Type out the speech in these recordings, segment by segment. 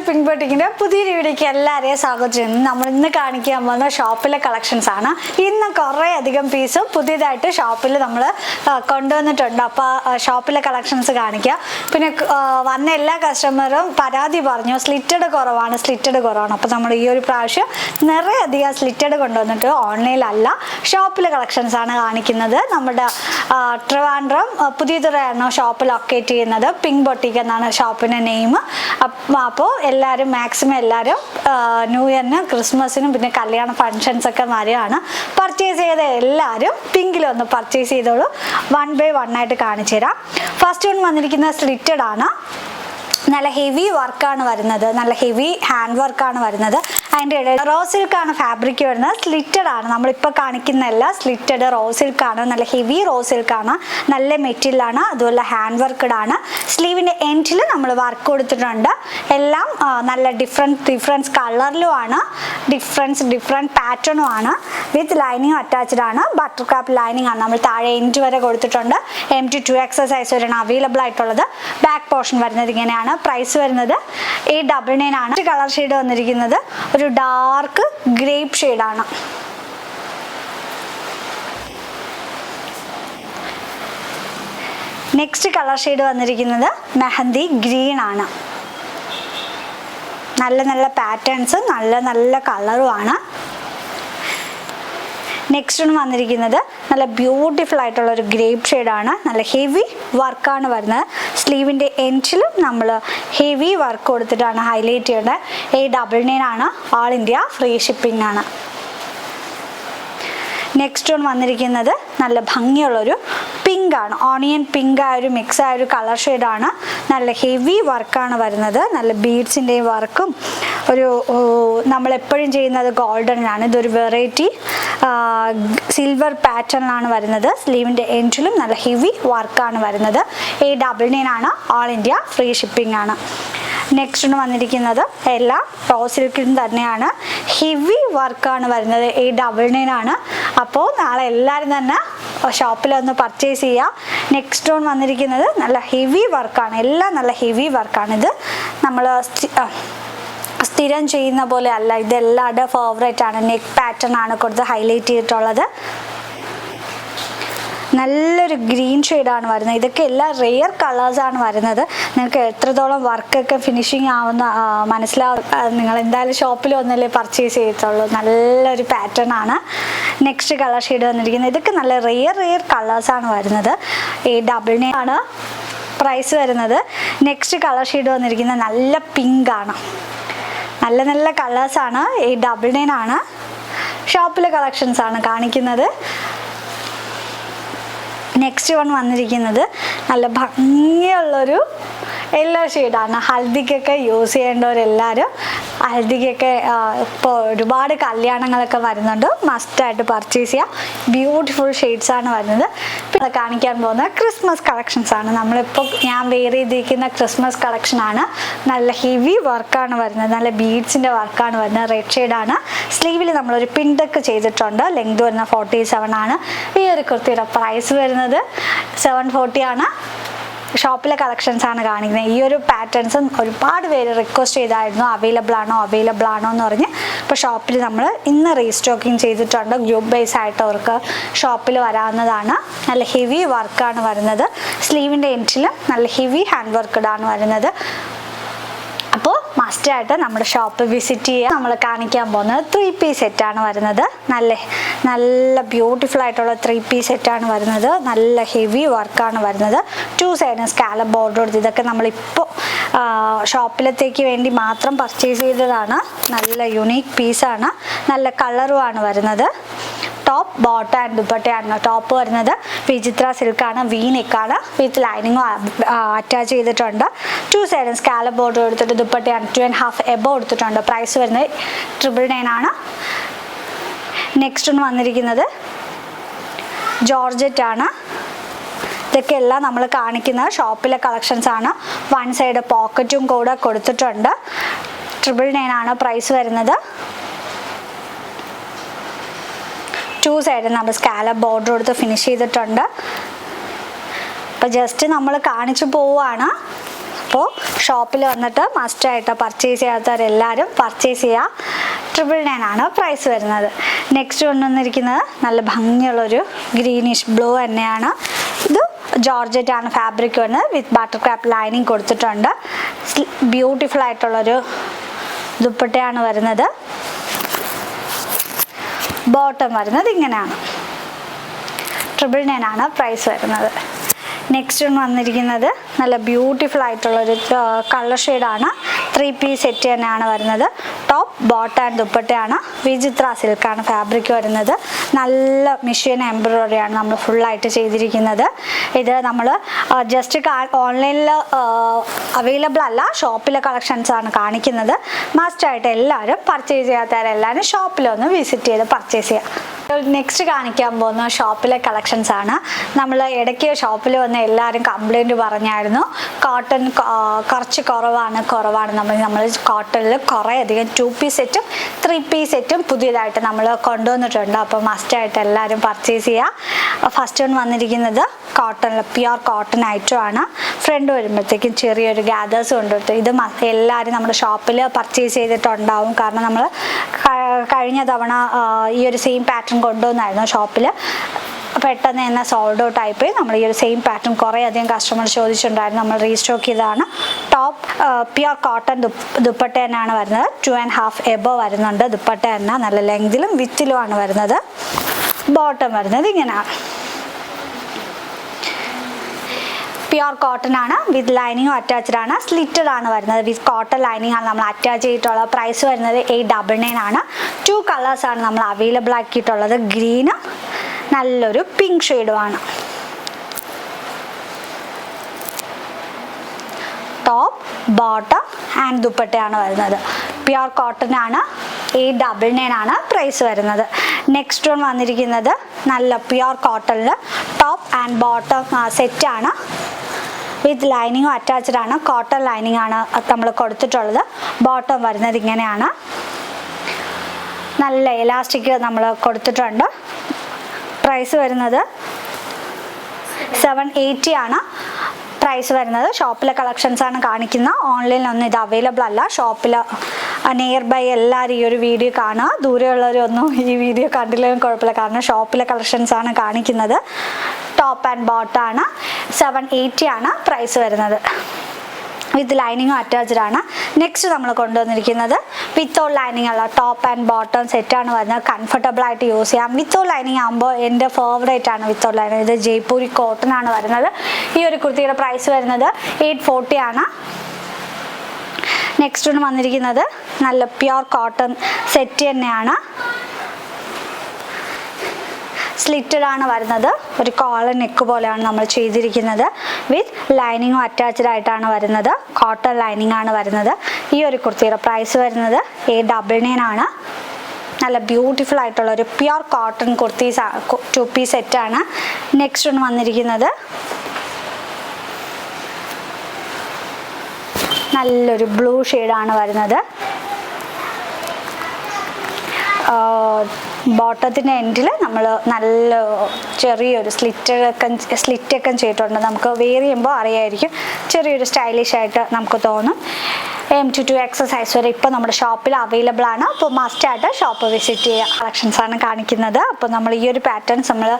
Pink ബൊട്ടിക്കിന്റെ പുതിയൊരു വീഡിയോക്ക് എല്ലാവരെയും സ്വാഗതം ചെയ്യുന്നു. നമ്മൾ ഇന്ന് കാണിക്കാൻ പോകുന്ന ഷോപ്പിലെ കളക്ഷൻസ് ആണ്. ഇന്ന് കുറേ അധികം പീസും പുതിയതായിട്ട് ഷോപ്പിൽ നമ്മൾ കൊണ്ടുവന്നിട്ടുണ്ട്. അപ്പോൾ ഷോപ്പിലെ കളക്ഷൻസ് കാണിക്കാം. പിന്നെ വന്ന എല്ലാ കസ്റ്റമറും പരാതി പറഞ്ഞു സ്ലിറ്റഡ് കുറവാണ്. അപ്പോൾ നമ്മൾ ഈ ഒരു പ്രാവശ്യം നിറയെ അധികം സ്ലിറ്റഡ് കൊണ്ടുവന്നിട്ട് ഓൺലൈനിലല്ല ഷോപ്പിലെ കളക്ഷൻസ് ആണ് കാണിക്കുന്നത്. നമ്മുടെ ട്രിവാൻഡ്രം പുതിയതുറയാണ് ഷോപ്പ് ലൊക്കേറ്റ് ചെയ്യുന്നത്. പിങ്ക് ബൊട്ടിക്ക് എന്നാണ് ഷോപ്പിൻ്റെ നെയിം. അപ്പോൾ എല്ലാവരും മാക്സിമം എല്ലാവരും ന്യൂ ഇയറിനും ക്രിസ്മസിനും പിന്നെ കല്യാണ ഫങ്ഷൻസ് ഒക്കെ വരെയാണ്. പർച്ചേസ് ചെയ്ത എല്ലാവരും പിങ്കിലൊന്ന് പർച്ചേസ് ചെയ്തോളൂ. 1 by 1 ആയിട്ട് കാണിച്ചു തരാം. ഫസ്റ്റ് വൺ വന്നിരിക്കുന്നത് സ്ലിറ്റഡ് ആണ്. നല്ല ഹെവി വർക്കാണ് വരുന്നത്. നല്ല ഹെവി ഹാൻഡ് വർക്കാണ് വരുന്നത്. അതിൻ്റെ ഇടയിൽ റോ സിൽക്കാണ് ഫാബ്രിക് വരുന്നത്. സ്ലിറ്റഡ് ആണ്. നമ്മളിപ്പോൾ കാണിക്കുന്നതല്ല, സ്ലിറ്റഡ് റോ സിൽക്കാണ്. നല്ല ഹെവി റോ സിൽക്കാണ്. നല്ല മെറ്റീരിയലാണ്. അതുപോലെ ഹാൻഡ് വർക്കഡ് ആണ്. സ്ലീവിൻ്റെ എൻഡിൽ നമ്മൾ വർക്ക് കൊടുത്തിട്ടുണ്ട്. എല്ലാം നല്ല ഡിഫറൻസ് കളറിലുമാണ്. ഡിഫറെൻറ്റ് പാറ്റേണും ആണ്. വിത്ത് ലൈനിങ് അറ്റാച്ച്ഡ് ആണ്. ബട്ടർ ക്രാപ്പ് ലൈനിങ് ആണ്. നമ്മൾ താഴെ എൻഡ് വരെ കൊടുത്തിട്ടുണ്ട്. MT2XL സൈസ് വരെയാണ് അവൈലബിൾ ആയിട്ടുള്ളത്. ബാക്ക് പോർഷൻ വരുന്നത് ഇങ്ങനെയാണ്. പ്രൈസ് വരുന്നത് 899 ആണ്. കളർ ഷെയ്ഡ് വന്നിരിക്കുന്നത് ഒരു ഡാർക്ക് ഗ്രേപ്പ് ഷെയ്ഡാണ്. നെക്സ്റ്റ് കളർ ഷെയ്ഡ് വന്നിരിക്കുന്നത് മെഹന്തി ഗ്രീൻ ആണ്. നല്ല പാറ്റേൺസ് നല്ല കളറുമാണ്. നെക്സ്റ്റ് വന്നിരിക്കുന്നത് നല്ല ബ്യൂട്ടിഫുൾ ആയിട്ടുള്ള ഒരു ഗ്രേപ്പ് ഷെയ്ഡാണ്. നല്ല ഹെവി വർക്കാണ് വരുന്നത്. സ്ലീവിൻ്റെ എൻഡിലും നമ്മൾ ഹെവി വർക്ക് കൊടുത്തിട്ടാണ് ഹൈലൈറ്റ് ചെയ്യുന്നത്. 899 ആണ്. ഓൾ ഇന്ത്യ ഫ്രീ ഷിപ്പിംഗ് ആണ്. നെക്സ്റ്റ് വന്നിരിക്കുന്നത് നല്ല ഭംഗിയുള്ളൊരു പിങ്ക് ആണ്. ഓണിയൻ പിങ്ക് ആയൊരു മിക്സ് ആയൊരു കളർ ഷെയ്ഡാണ്. നല്ല ഹെവി വർക്കാണ് വരുന്നത്. നല്ല ബീഡ്സിൻ്റെയും വർക്കും ഒരു നമ്മളെപ്പോഴും ചെയ്യുന്നത് ഗോൾഡനാണ്. ഇതൊരു വെറൈറ്റി സിൽവർ പാറ്റേണിലാണ് വരുന്നത്. സ്ലീവിൻ്റെ എൻഡിലും നല്ല ഹെവി വർക്കാണ് വരുന്നത്. 899 ആണ്. ഓൾ ഇന്ത്യ ഫ്രീ ഷിപ്പിംഗ് ആണ്. നെക്സ്റ്റ് വന്നിരിക്കുന്നത് എല്ലാം റോ സിൽക്കിൽ തന്നെയാണ്. ഹെവി വർക്കാണ് വരുന്നത്. 899 ആണ്. അപ്പോൾ നാളെ എല്ലാവരും തന്നെ ഷോപ്പിലൊന്ന് പർച്ചേസ് ചെയ്യുക. നെക്സ്റ്റ് വന്നിരിക്കുന്നത് നല്ല ഹെവി വർക്കാണ്. എല്ലാം നല്ല ഹെവി വർക്കാണ്. ഇത് നമ്മൾ സ്ഥിരം ചെയ്യുന്ന പോലെ അല്ല. ഇതെല്ലാവരുടെ ഫേവറേറ്റ് ആണ്. നെക്ക് പാറ്റേൺ ആണ് കൊടുത്ത് ഹൈലൈറ്റ് ചെയ്തിട്ടുള്ളത്. നല്ലൊരു ഗ്രീൻ ഷെയ്ഡാണ് വരുന്നത്. ഇതൊക്കെ എല്ലാം റെയർ കളേഴ്സാണ് വരുന്നത്. നിങ്ങൾക്ക് എത്രത്തോളം വർക്കൊക്കെ ഫിനിഷിങ് ആവുന്ന മനസ്സിലാവും. നിങ്ങൾ എന്തായാലും ഷോപ്പിൽ വന്നല്ലേ പർച്ചേസ് ചെയ്യത്തുള്ളൂ. നല്ലൊരു പാറ്റേൺ ആണ്. നെക്സ്റ്റ് കളർ ഷെയ്ഡ് വന്നിരിക്കുന്നത് ഇതൊക്കെ നല്ല റെയർ കളേഴ്സാണ് വരുന്നത്. 899 ആണ് പ്രൈസ് വരുന്നത്. നെക്സ്റ്റ് കളർ ഷെയ്ഡ് വന്നിരിക്കുന്നത് നല്ല പിങ്ക് ആണ്. നല്ല കളേഴ്സാണ്. 899 ആണ്. ഷോപ്പിലെ കളക്ഷൻസ് ആണ് കാണിക്കുന്നത്. നെക്സ്റ്റ് വന്നിരിക്കുന്നത് നല്ല ഭംഗിയുള്ളൊരു യെല്ലോ ഷെയ്ഡാണ്. ഹൽദിക്കൊക്കെ യൂസ് ചെയ്യേണ്ടവരെല്ലാവരും ഹൽദിക്കൊക്കെ ഇപ്പോൾ ഒരുപാട് കല്യാണങ്ങളൊക്കെ വരുന്നുണ്ട്. മസ്റ്റായിട്ട് പർച്ചേസ് ചെയ്യാം. ബ്യൂട്ടിഫുൾ ഷെയ്ഡ്സാണ് വരുന്നത്. പിന്നെ കാണിക്കാൻ പോകുന്ന ക്രിസ്മസ് കളക്ഷൻസ് ആണ്. നമ്മളിപ്പോൾ ഞാൻ വെയർ ചെയ്തിരിക്കുന്ന ക്രിസ്മസ് കളക്ഷനാണ്. നല്ല ഹെവി വർക്കാണ് വരുന്നത്. നല്ല ബീഡ്സിൻ്റെ വർക്കാണ് വരുന്നത്. റെഡ് ഷെയ്ഡാണ്. സ്ലീവിൽ നമ്മളൊരു പിൻടക്ക് ചെയ്തിട്ടുണ്ട്. ലെങ്ത് വരുന്ന 47 ആണ്. ഈ ഒരു കുർത്തിയുടെ പ്രൈസ് വരുന്നത് 740 ആണ്. ഷോപ്പിലെ കളക്ഷൻസ് ആണ് കാണിക്കുന്നത്. ഈ ഒരു പാറ്റേൺസും ഒരുപാട് പേര് റിക്വസ്റ്റ് ചെയ്തായിരുന്നു അവൈലബിൾ ആണോ എന്ന് പറഞ്ഞ്. ഇപ്പോൾ ഷോപ്പിൽ നമ്മൾ ഇന്ന് റീസ്റ്റോക്കിങ് ചെയ്തിട്ടുണ്ട്. ഗ്രൂപ്പ് ബേസ് ആയിട്ട് അവർക്ക് ഷോപ്പിൽ വരാവുന്നതാണ്. നല്ല ഹെവി വർക്കാണ് വരുന്നത്. സ്ലീവിൻ്റെ എൻഡിലും നല്ല ഹെവി ഹാൻഡ് വർക്കഡാണ് വരുന്നത്. അപ്പോൾ മസ്റ്റായിട്ട് നമ്മുടെ ഷോപ്പ് വിസിറ്റ് ചെയ്യുക. നമ്മൾ കാണിക്കാൻ പോകുന്നത് 3 പീസ് സെറ്റാണ് വരുന്നത്. നല്ല ബ്യൂട്ടിഫുൾ ആയിട്ടുള്ള 3 പീസ് സെറ്റാണ് വരുന്നത്. നല്ല ഹെവി വർക്കാണ് വരുന്നത്. 2 സൈഡിന് സ്കാലപ്പ് ബോർഡർ കൊടുത്ത് ഇതൊക്കെ നമ്മളിപ്പോൾ ഷോപ്പിലത്തേക്ക് വേണ്ടി മാത്രം പർച്ചേസ് ചെയ്തതാണ്. നല്ല യുണീക്ക് പീസാണ്. നല്ല കളറുമാണ് വരുന്നത്. ടോപ്പ് ബോട്ടം ആൻഡ് ദുപ്പട്ടയാണ്. ടോപ്പ് വരുന്നത് വിചിത്ര സിൽക്കാണ്. വീനെക്കാണ്. വിത്ത് ലൈനിങ്ങും അറ്റാച്ച് ചെയ്തിട്ടുണ്ട്. 2 സൈഡും സ്കാലപ്പ് ബോർഡർ എടുത്തിട്ട് ദുപ്പട്ടയാണ് 2.5 എബോ എടുത്തിട്ടുണ്ട്. പ്രൈസ് വരുന്നത് 999 ആണ്. നെക്സ്റ്റ് വന്നിരിക്കുന്നത് ജോർജറ്റ് ആണ്. ഇതൊക്കെ എല്ലാം നമ്മൾ കാണിക്കുന്ന ഷോപ്പിലെ കളക്ഷൻസ് ആണ്. 1 സൈഡ് പോക്കറ്റും കൂടെ കൊടുത്തിട്ടുണ്ട്. 999 ആണ് പ്രൈസ് വരുന്നത്. 2 സൈഡ് നമ്മൾ സ്കാലപ്പ് ബോർഡർ കൊടുത്ത് ഫിനിഷ് ചെയ്തിട്ടുണ്ട്. അപ്പോൾ ജസ്റ്റ് നമ്മൾ കാണിച്ചു പോവുകയാണ്. അപ്പോൾ ഷോപ്പിൽ വന്നിട്ട് മസ്റ്റായിട്ട് പർച്ചേസ് ചെയ്യാത്തവരെല്ലാവരും പർച്ചേസ് ചെയ്യുക. 999 ആണ് പ്രൈസ് വരുന്നത്. നെക്സ്റ്റ് കൊണ്ടുവന്നിരിക്കുന്നത് നല്ല ഭംഗിയുള്ളൊരു ഗ്രീനിഷ് ബ്ലൂ തന്നെയാണ്. ഇത് ജോർജറ്റ് ആണ് ഫാബ്രിക് വരുന്നത്. വിത്ത് ബട്ടർ ക്രാഫ്റ്റ് ലൈനിങ് കൊടുത്തിട്ടുണ്ട്. ബ്യൂട്ടിഫുൾ ആയിട്ടുള്ളൊരു ദുപ്പട്ടയാണ് വരുന്നത്. ബോട്ടം വരുന്നത് ഇങ്ങനെയാണ്. 999 ആണ് പ്രൈസ് വരുന്നത്. നെക്സ്റ്റ് വന്നിരിക്കുന്നത് നല്ല ബ്യൂട്ടിഫുൾ ആയിട്ടുള്ളൊരു കളർ ഷെയ്ഡാണ്. 3 പീസ് സെറ്റ് തന്നെയാണ് വരുന്നത്. ടോപ്പ് ബോട്ടം ആൻഡ് ദുപ്പട്ടയാണ്. വിചിത്ര സിൽക്കാണ് ഫാബ്രിക് വരുന്നത്. നല്ല മെഷീൻ എംബ്രോയിഡറിയാണ് നമ്മൾ ഫുള്ളായിട്ട് ചെയ്തിരിക്കുന്നത്. ഇത് നമ്മൾ ജസ്റ്റ് ഓൺലൈനിൽ അവൈലബിൾ അല്ല, ഷോപ്പിലെ കളക്ഷൻസ് ആണ് കാണിക്കുന്നത്. മസ്റ്റായിട്ട് എല്ലാവരും പർച്ചേസ് ചെയ്യാത്തവരെല്ലാവരും ഷോപ്പിലൊന്ന് വിസിറ്റ് ചെയ്ത് പർച്ചേസ് ചെയ്യുക. നെക്സ്റ്റ് കാണിക്കാൻ പോകുന്ന ഷോപ്പിലെ കളക്ഷൻസ് ആണ്. നമ്മൾ ഇടയ്ക്ക് ഷോപ്പിൽ വന്ന് എല്ലാവരും കംപ്ലൈൻറ്റ് പറഞ്ഞായിരുന്നു, കോട്ടൺ കുറച്ച് കുറവാണ്. നമ്മൾ കോട്ടണിൽ കുറേ അധികം 2 പീസ് സെറ്റും 3 പീസ് സെറ്റും പുതിയതായിട്ട് നമ്മൾ കൊണ്ടുവന്നിട്ടുണ്ട്. അപ്പോൾ മസ്റ്റായിട്ട് എല്ലാവരും പർച്ചേസ് ചെയ്യുക. ഫസ്റ്റ് വന്നിരിക്കുന്നത് കോട്ടണിൽ പ്യുവർ കോട്ടൺ ഐറ്റം ആണ്. ഫ്രണ്ട് വരുമ്പോഴത്തേക്കും ചെറിയൊരു ഗ്യാദേഴ്സ് കൊണ്ടുവരുത്ത്. ഇത് എല്ലാവരും നമ്മുടെ ഷോപ്പിൽ പർച്ചേസ് ചെയ്തിട്ടുണ്ടാവും. കാരണം നമ്മൾ കഴിഞ്ഞ തവണ ഈ ഒരു സെയിം പാറ്റേൺ കൊണ്ടുവന്നായിരുന്നു ഷോപ്പിൽ. പെട്ടെന്ന് തന്നെ സോൾഡ് ഔട്ട് ആയിപ്പോയി. നമ്മൾ ഈ ഒരു സെയിം പാറ്റേൺ കുറേ അധികം കസ്റ്റമർ ചോദിച്ചിട്ടുണ്ടായിരുന്നു. നമ്മൾ റീസ്റ്റോക്ക് ചെയ്തതാണ്. ടോപ്പ് പ്യുവർ കോട്ടൺ ദുപ്പട്ട തന്നെയാണ് വരുന്നത്. 2.5 എബോവ് വരുന്നുണ്ട്. ദുപ്പട്ട തന്നെ നല്ല ലെങ്തിലും വിത്തിലുമാണ് വരുന്നത്. ബോട്ടം വരുന്നത് ഇങ്ങനെയാണ്. പ്യുവർ കോട്ടൺ ആണ്. വിത്ത് ലൈനിങ്ങും അറ്റാച്ച്ഡ് ആണ്. സ്ലിറ്റഡ് ആണ് വരുന്നത്. വിത്ത് കോട്ടൺ ലൈനിങ് ആണ് നമ്മൾ അറ്റാച്ച് ചെയ്തിട്ടുള്ള. പ്രൈസ് വരുന്നത് 899 ആണ്. 2 കളേഴ്സാണ് നമ്മൾ അവൈലബിൾ ആക്കിയിട്ടുള്ളത്. ഗ്രീനും നല്ലൊരു പിങ്ക് ഷെയ്ഡുമാണ്. ടോപ്പ് ബോട്ടം ആൻഡ് ദുപ്പട്ടയാണ് വരുന്നത്. പ്യുവർ കോട്ടൺ ആണ്. 899 ആണ് പ്രൈസ് വരുന്നത്. നെക്സ്റ്റ് വന്നിരിക്കുന്നത് നല്ല പ്യുവർ കോട്ടണിൽ ടോപ്പ് ആൻഡ് ബോട്ടം സെറ്റാണ്. വിത്ത് ലൈനിങ്ങും അറ്റാച്ച്ഡ് ആണ്. കോട്ടൺ ലൈനിങ് ആണ് നമ്മൾ കൊടുത്തിട്ടുള്ളത്. ബോട്ടം വരുന്നത് ഇങ്ങനെയാണ്. നല്ല എലാസ്റ്റിക് നമ്മൾ കൊടുത്തിട്ടുണ്ട്. പ്രൈസ് വരുന്നത് 780 ആണ് പ്രൈസ് വരുന്നത്. ഷോപ്പിലെ കളക്ഷൻസ് ആണ് കാണിക്കുന്നത്. ഓൺലൈനിലൊന്നും ഇത് അവൈലബിൾ അല്ല. ഷോപ്പിൽ നിയർ ബൈ എല്ലാവരും ഈ ഒരു വീഡിയോ കാണുക. ദൂരെയുള്ളവരൊന്നും ഈ വീഡിയോ കണ്ടില്ലെങ്കിലും കുഴപ്പമില്ല, കാരണം ഷോപ്പിലെ കളക്ഷൻസ് ആണ് കാണിക്കുന്നത്. ടോപ്പ് ആൻഡ് ബോട്ടം ആണ്. 780 ആണ് പ്രൈസ് വരുന്നത്. വിത്ത് ലൈനിങ്ങും അറ്റാച്ച്ഡ് ആണ്. നെക്സ്റ്റ് നമ്മൾ കൊണ്ടുവന്നിരിക്കുന്നത് വിത്തൗട്ട് ലൈനിങ് ഉള്ള ടോപ്പ് ആൻഡ് ബോട്ടം സെറ്റാണ് വരുന്നത്. കംഫർട്ടബിൾ ആയിട്ട് യൂസ് ചെയ്യാം. വിത്തൗട്ട് ലൈനിങ് ആകുമ്പോൾ എൻ്റെ ഫേവറേറ്റ് ആണ് വിത്തൗട്ട് ലൈനിങ്. ഇത് ജയ്പൂരി കോട്ടൺ ആണ് വരുന്നത്. ഈ ഒരു കുർത്തിയുടെ പ്രൈസ് വരുന്നത് 840 ആണ്. നെക്സ്റ്റ് വന്നിരിക്കുന്നത് നല്ല പ്യുവർ കോട്ടൺ സെറ്റ് തന്നെയാണ്. സ്ലിറ്റഡ് ആണ് വരുന്നത്. ഒരു കോളർ നെക്ക് പോലെയാണ് നമ്മൾ ചെയ്തിരിക്കുന്നത്. വിത്ത് ലൈനിങ്ങും അറ്റാച്ച്ഡ് ആയിട്ടാണ് വരുന്നത്. കോട്ടൺ ലൈനിങ് ആണ് വരുന്നത്. ഈ ഒരു കുർത്തിയുടെ പ്രൈസ് വരുന്നത് 899 ആണ്. നല്ല ബ്യൂട്ടിഫുൾ ആയിട്ടുള്ള ഒരു പ്യുവർ കോട്ടൺ കുർത്തീസ് 2 പീസ് സെറ്റാണ്. നെക്സ്റ്റ് വന്നിരിക്കുന്നത് നല്ലൊരു ബ്ലൂ ഷെയ്ഡാണ് വരുന്നത്. ബോട്ടത്തിൻ്റെ എൻഡിൽ നമ്മൾ നല്ല ചെറിയൊരു സ്ലിറ്റൊക്കെ ചെയ്തിട്ടുണ്ട്. നമുക്ക് വെയർ ചെയ്യുമ്പോൾ അറിയായിരിക്കും, ചെറിയൊരു സ്റ്റൈലിഷ് ആയിട്ട് നമുക്ക് തോന്നും. M2 എക്സസൈസ് വരെ ഇപ്പോൾ നമ്മുടെ ഷോപ്പിൽ അവൈലബിൾ ആണ്. അപ്പോൾ മസ്റ്റായിട്ട് ഷോപ്പ് വിസിറ്റ് ചെയ്യുക. കളക്ഷൻസ് ആണ് കാണിക്കുന്നത്. അപ്പോൾ നമ്മൾ ഈ ഒരു പാറ്റേൺസ് നമ്മൾ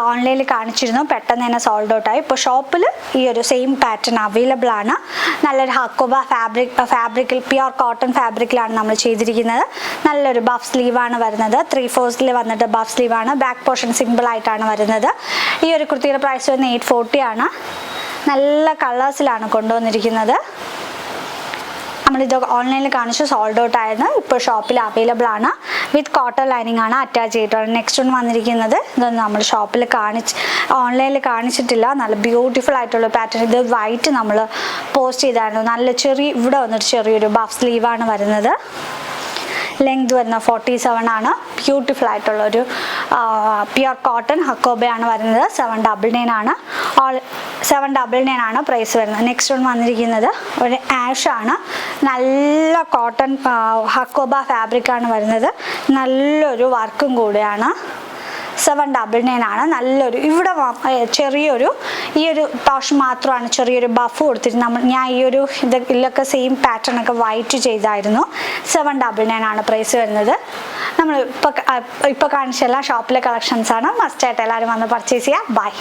ഓൺലൈനിൽ കാണിച്ചിരുന്നു, പെട്ടെന്ന് തന്നെ സോൾഡ് ഔട്ട് ആയി. ഇപ്പോൾ ഷോപ്പിൽ ഈ ഒരു സെയിം പാറ്റേൺ അവൈലബിൾ ആണ്. നല്ലൊരു ഹക്കോബ ഫാബ്രിക്കിൽ പ്യുവർ കോട്ടൺ ഫാബ്രിക്കിലാണ് നമ്മൾ ചെയ്തിരിക്കുന്നത്. നല്ലൊരു ബഫ് സ്ലീവാണ് വരുന്നത്. 3/4 വന്നിട്ട് ബഫ് സ്ലീവാണ്. ബാക്ക് പോർഷൻ സിമ്പിൾ ആയിട്ടാണ് വരുന്നത്. ഈ ഒരു കുർത്തിയുടെ പ്രൈസ് വരുന്നത് 840 ആണ്. നല്ല കളേഴ്സിലാണ് കൊണ്ടുവന്നിരിക്കുന്നത്. നമ്മളിത് ഓൺലൈനിൽ കാണിച്ച് സോൾഡ് ഔട്ട് ആയിരുന്നു. ഇപ്പോൾ ഷോപ്പിൽ അവൈലബിൾ ആണ്. വിത്ത് കോട്ടൺ ലൈനിങ് ആണ് അറ്റാച്ച് ചെയ്തിട്ടുള്ളത്. നെക്സ്റ്റ് വന്നിരിക്കുന്നത് ഇതൊന്നും നമ്മൾ ഷോപ്പിൽ ഓൺലൈനിൽ കാണിച്ചിട്ടില്ല. നല്ല ബ്യൂട്ടിഫുൾ ആയിട്ടുള്ള പാറ്റേൺ. ഇത് വൈറ്റ് നമ്മൾ പോസ്റ്റ് ചെയ്തായിരുന്നു. നല്ല ഇവിടെ വന്നിട്ട് ചെറിയൊരു ബഫ് സ്ലീവാണ് വരുന്നത്. ലെങ്ത് വരുന്ന 47 ആണ്. ബ്യൂട്ടിഫുൾ ആയിട്ടുള്ളൊരു പ്യുവർ കോട്ടൺ ഹക്കോബയാണ് വരുന്നത്. 799 ആണ്. 799 ആണ് പ്രൈസ് വരുന്നത്. നെക്സ്റ്റ് വന്നിരിക്കുന്നത് ഒരു ആഷ് ആണ്. നല്ല കോട്ടൺ ഹക്കോബ ഫാബ്രിക് ആണ് വരുന്നത്. നല്ലൊരു വർക്കും കൂടെയാണ്. 799 ആണ്. നല്ലൊരു ഇവിടെ ചെറിയൊരു ഈ ഒരു പോർഷൻ മാത്രമാണ് ചെറിയൊരു ബഫ് കൊടുത്തിട്ട് ഞാൻ ഈ ഒരു ഇതിലൊക്കെ സെയിം പാറ്റേൺ ഒക്കെ വൈറ്റ് ചെയ്തായിരുന്നു. 799 ആണ് പ്രൈസ് വരുന്നത്. നമ്മൾ ഇപ്പോൾ കാണിച്ച എല്ലാ ഷോപ്പിലെ കളക്ഷൻസ് ആണ്. മസ്റ്റ് ആയിട്ട് എല്ലാവരും വന്ന് പർച്ചേസ് ചെയ്യുക. ബൈ.